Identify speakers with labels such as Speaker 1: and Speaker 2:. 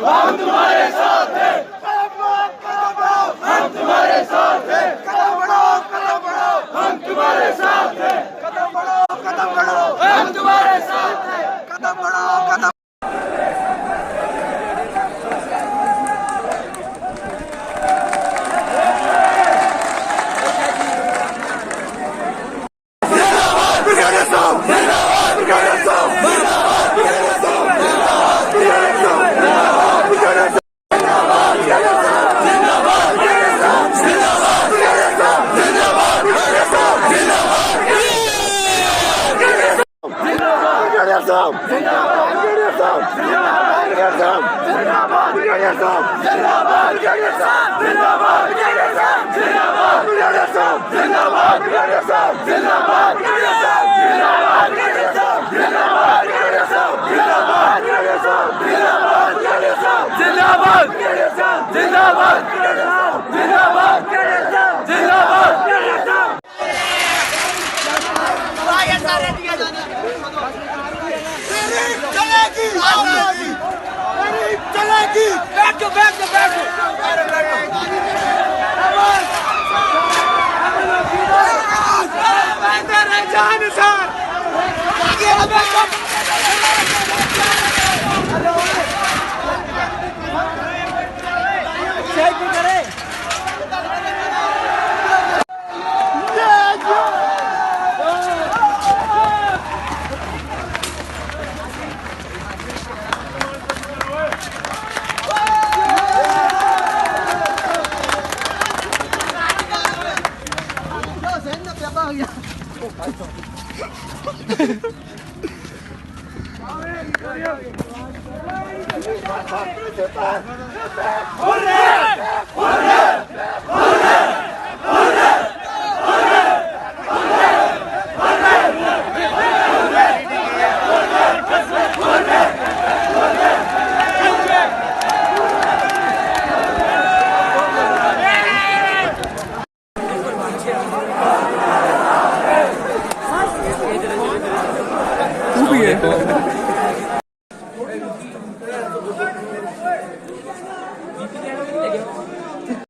Speaker 1: हम तुम्हारे साथ हैं, हम तुम्हारे साथ हैं, कदम बढ़ो, हम तुम्हारे साथ हैं, कदम बढ़ो, हम तुम्हारे साथ हैं, कदम बढ़ो। चलेगी बैठो बैठो बैठो जान सर करे
Speaker 2: Ubi je?